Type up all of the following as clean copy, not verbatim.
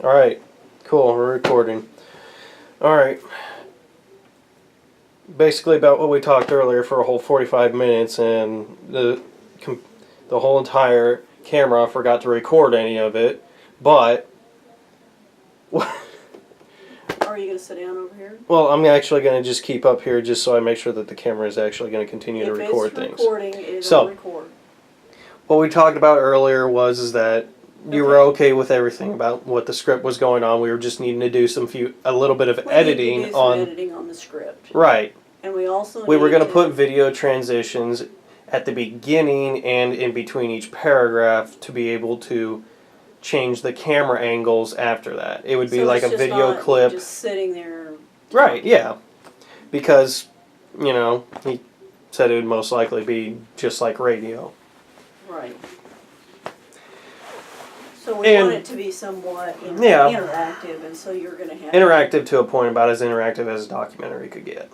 Alright, cool, we're recording. Alright. Basically about what we talked earlier for a whole 45 minutes, and the whole entire camera forgot to record any of it, but... Are you going to sit down over here? Well, I'm actually going to just keep up here just so I make sure that the camera is actually going to continue to record things. If it's recording, it'll record. What we talked about earlier was that you were okay with everything about what the script was going on. We were just needing to do a little bit of editing on the script. Right. And we were going to put video transitions at the beginning and in between each paragraph to be able to change the camera angles after that. It would be like a video clip. Just sitting there. Right, yeah. Because, you know, he said it would most likely be just like radio. Right. So we want it to be somewhat interactive, and so you're going to have... Interactive to a point, about as interactive as a documentary could get.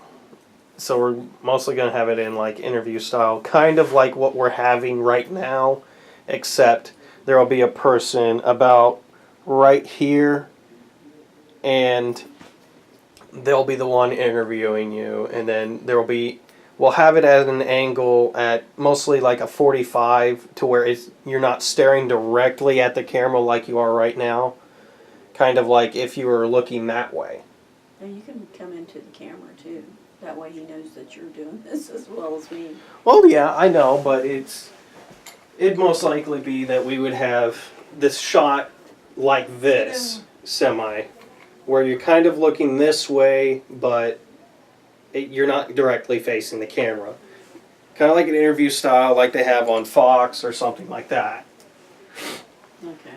So we're mostly going to have it in like interview style, kind of like what we're having right now, except there will be a person about right here, and they'll be the one interviewing you, and then we'll have it at an angle at mostly like a 45 to where you're not staring directly at the camera like you are right now, kind of like if you were looking that way. And you can come into the camera too. That way he knows that you're doing this as well as me. Well, yeah, I know, but it'd most likely be that we would have this shot like this, where you're kind of looking this way, but you're not directly facing the camera. Kind of like an interview style like they have on Fox or something like that. Okay.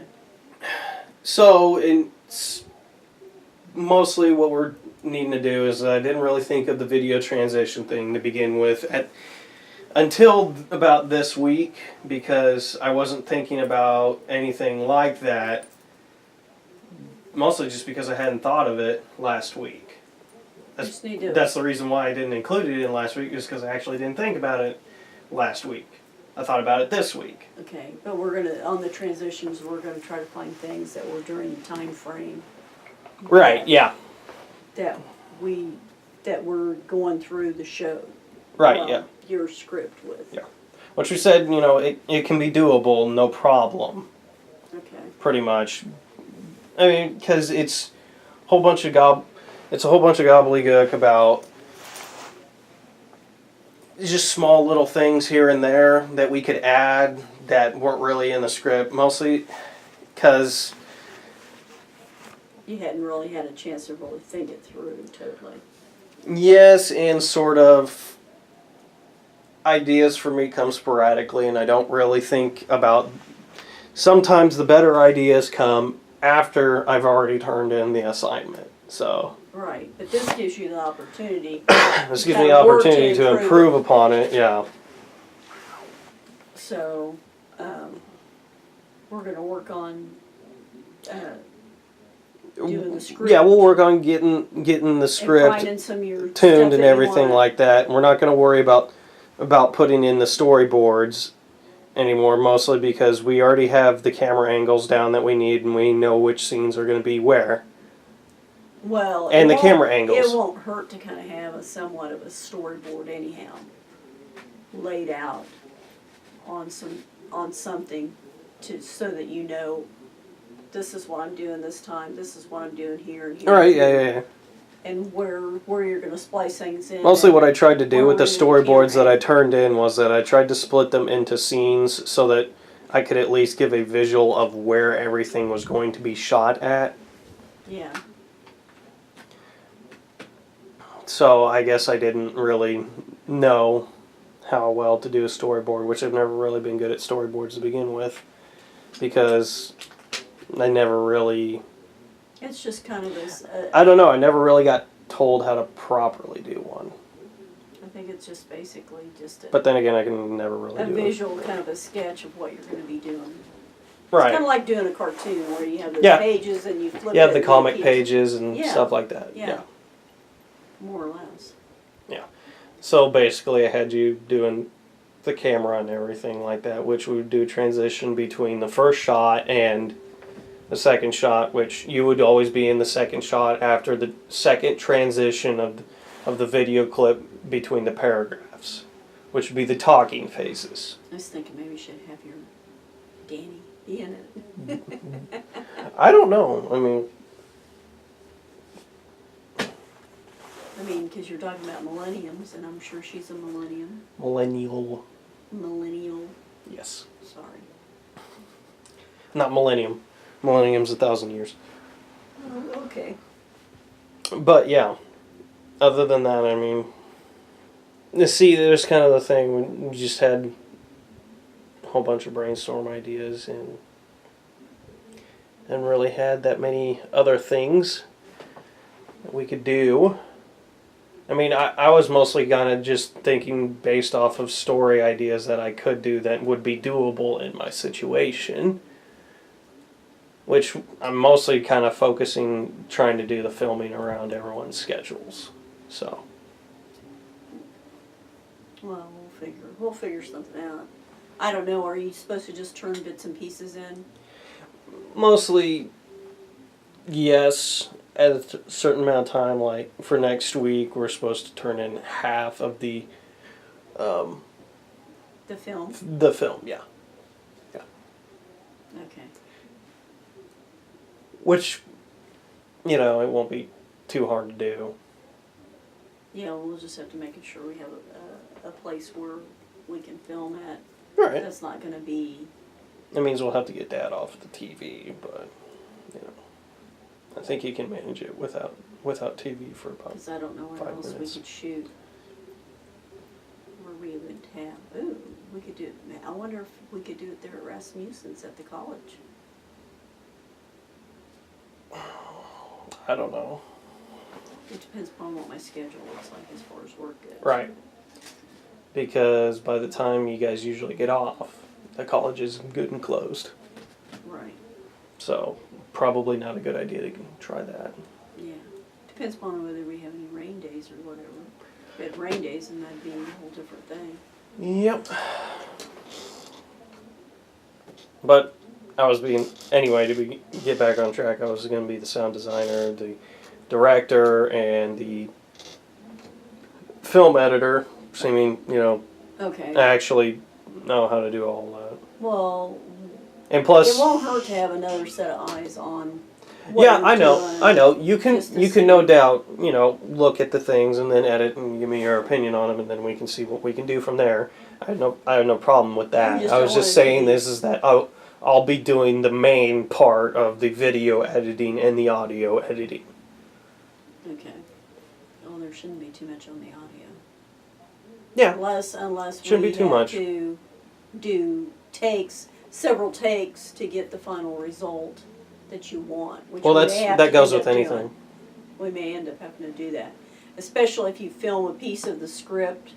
So, it's mostly what we're needing to do is I didn't really think of the video transition thing to begin with until about this week, because I wasn't thinking about anything like that, mostly just because I hadn't thought of it last week. That's the reason why I didn't include it in last week, is because I actually didn't think about it last week. I thought about it this week. Okay, but on the transitions, we're going to try to find things that were during the time frame. Right, yeah. That we're going through the show. Right, yeah. Your script with. Yeah. What you said, you know, it can be doable, no problem. Okay. Pretty much. I mean, because it's a whole bunch of gobbledygook about just small little things here and there that we could add that weren't really in the script, mostly because you hadn't really had a chance to really think it through totally. Yes, and sort of ideas for me come sporadically, and I don't really think about... Sometimes the better ideas come after I've already turned in the assignment, so... Right, but this gives you the opportunity... This gives me the opportunity to improve upon it, yeah. So, we're going to work on... doing the script. Yeah, we'll work on getting the script tuned and everything like that. And we're not going to worry about putting in the storyboards anymore, mostly because we already have the camera angles down that we need, and we know which scenes are going to be where. Well, and the camera angles. It won't hurt to kind of have somewhat of a storyboard anyhow, laid out on something so that you know, this is what I'm doing this time, this is what I'm doing here and here. All right, yeah. And where you're going to splice things in. Mostly what I tried to do with the storyboards that I turned in was that I tried to split them into scenes so that I could at least give a visual of where everything was going to be shot at. Yeah. So I guess I didn't really know how well to do a storyboard, which I've never really been good at storyboards to begin with, because I never really... It's just kind of this... I don't know, I never really got told how to properly do one. I think it's just basically just but then again, I can never really do a visual kind of a sketch of what you're going to be doing. Right. It's kind of like doing a cartoon where you have those pages and you flip it. You have the comic pages and stuff like that. Yeah. More or less. Yeah. So basically I had you doing the camera and everything like that, which would do transition between the first shot and the second shot, which you would always be in the second shot after the second transition of the video clip between the paragraphs, which would be the talking phases. I was thinking maybe you should have your Danny be in it. I don't know. I mean, because you're talking about millenniums, and I'm sure she's a millennium. Millennial. Millennial. Yes. Sorry. Not millennium. Millennium's 1,000 years. Oh, okay. But yeah, other than that, I mean, see, there's kind of the thing, we just had a whole bunch of brainstorm ideas and really had that many other things that we could do. I mean, I was mostly kind of just thinking based off of story ideas that I could do that would be doable in my situation. Which I'm mostly kind of focusing, trying to do the filming around everyone's schedules. So. Well, we'll figure something out. I don't know, are you supposed to just turn bits and pieces in? Mostly, yes. At a certain amount of time, like for next week, we're supposed to turn in half of the The film? the film, yeah. Okay. Which, it won't be too hard to do. Yeah, we'll just have to make sure we have a place where we can film at. Right. That's not going to be... It means we'll have to get Dad off the TV, but, I think he can manage it without TV for about 5 minutes. Because I don't know where else we could shoot. Where we would have... Ooh, we could do it... I wonder if we could do it there at Rasmussen's at the college. I don't know. It depends upon what my schedule looks like as far as work goes. Right. Because by the time you guys usually get off, the college is good and closed. Right. So, probably not a good idea to try that. Yeah. Depends upon whether we have any rain days or whatever. If we had rain days, then that'd be a whole different thing. Yep. But anyway, to get back on track, I was going to be the sound designer, the director, and the film editor. So, Okay. I actually know how to do all that. Well, And plus, it won't hurt to have another set of eyes on what yeah, you're I know. doing, You just to can see. no doubt, look at the things and then edit and give me your opinion on them, and then we can see what we can do from there. I have no problem with that. just I was don't just want it to saying be- this is that I'll be doing the main part of the video editing and the audio editing. Okay. Well, there shouldn't be too much on the audio. Yeah. Unless Shouldn't we be too have much. to do several takes to get the final result that you want. Which Well, we may have that to goes end up with anything. doing. We may end up having to do that, especially if you film a piece of the script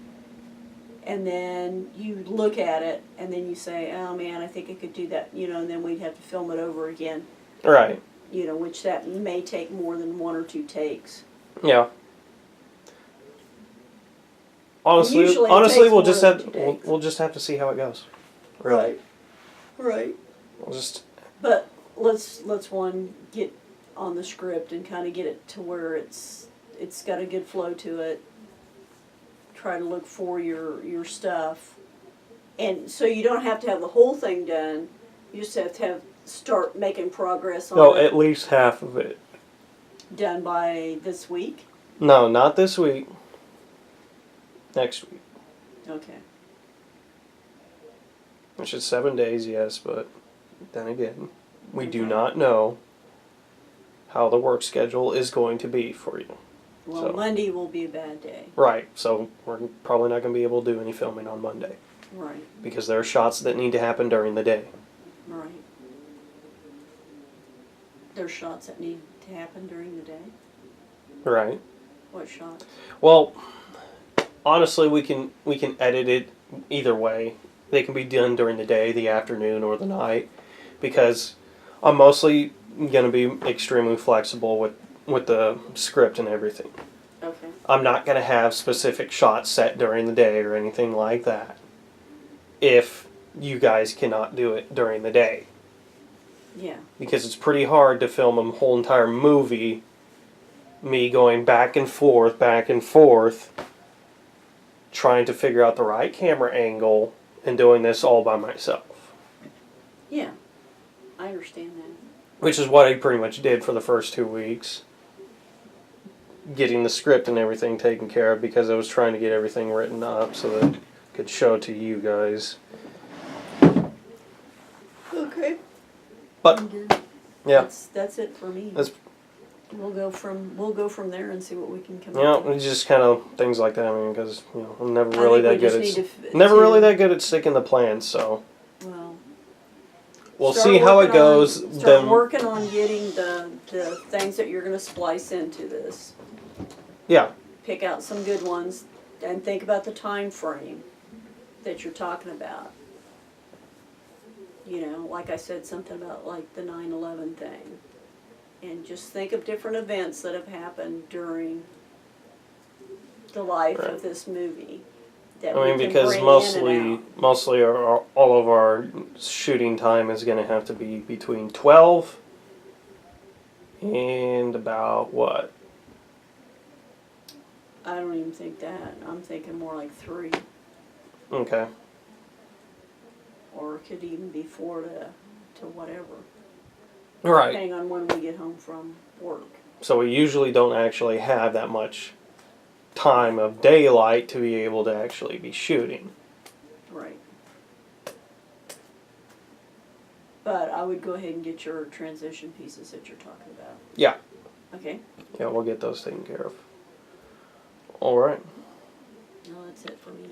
and then you look at it and then you say, "Oh man, I think I could do that," and then we'd have to film it over again. Right. Which that may take more than 1 or 2 takes. Yeah. Honestly, Usually it takes we'll more just than have 2 takes. we'll just have to see how it goes. Right. We'll just But let's one get on the script and kind of get it to where it's got a good flow to it. Try to look for your stuff, and so you don't have to have the whole thing done. You just have to start making progress on it. at least half of it. Done by this week. No, not this week. Next week. Okay. Which is 7 days, yes, but then again, we do Okay. not know how the work schedule is going to be for you. Well, So- Monday will be a bad day. Right, so we're probably not going to be able to do any filming on Monday Right. because there are shots that need to happen during the day. Right. There's shots that need to happen during the day. Right. What shots? Well, honestly, we can edit it either way. They can be done during the day, the afternoon, or the night, because I'm mostly going to be extremely flexible with the script and everything. Okay. I'm not going to have specific shots set during the day or anything like that if you guys cannot do it during the day. Yeah. Because it's pretty hard to film a whole entire movie, me going back and forth, trying to figure out the right camera angle, and doing this all by myself. Yeah. I understand that. Which is what I pretty much did for the first 2 weeks. Getting the script and everything taken care of because I was trying to get everything written up so that I could show it to you guys. Okay. But yeah, That's it for me. We'll go from there and see what we can come up with. it's just kind of things like that. I mean, because I'm never I really think that we just good need at to never really that good at sticking the plans. So Well, we'll start see how it working goes. Start Then working on getting the things that you're going to splice into this. yeah, Pick out some good ones and think about the time frame that you're talking about. You know, like I said, something about like the 9/11 thing. And just think of different events that have happened during the life Right. of this movie. That I mean, we can because bring in and out. mostly all of our shooting time is going to have to be between 12 and about what? I don't even think that. I'm thinking more like 3. Okay. Or it could even be 4 to whatever. Right. Depending on when we get home from work. So we usually don't actually have that much time of daylight to be able to actually be shooting. Right. But I would go ahead and get your transition pieces that you're talking about. Yeah. Okay? Yeah, we'll get those taken care of. All right. No, that's it for me.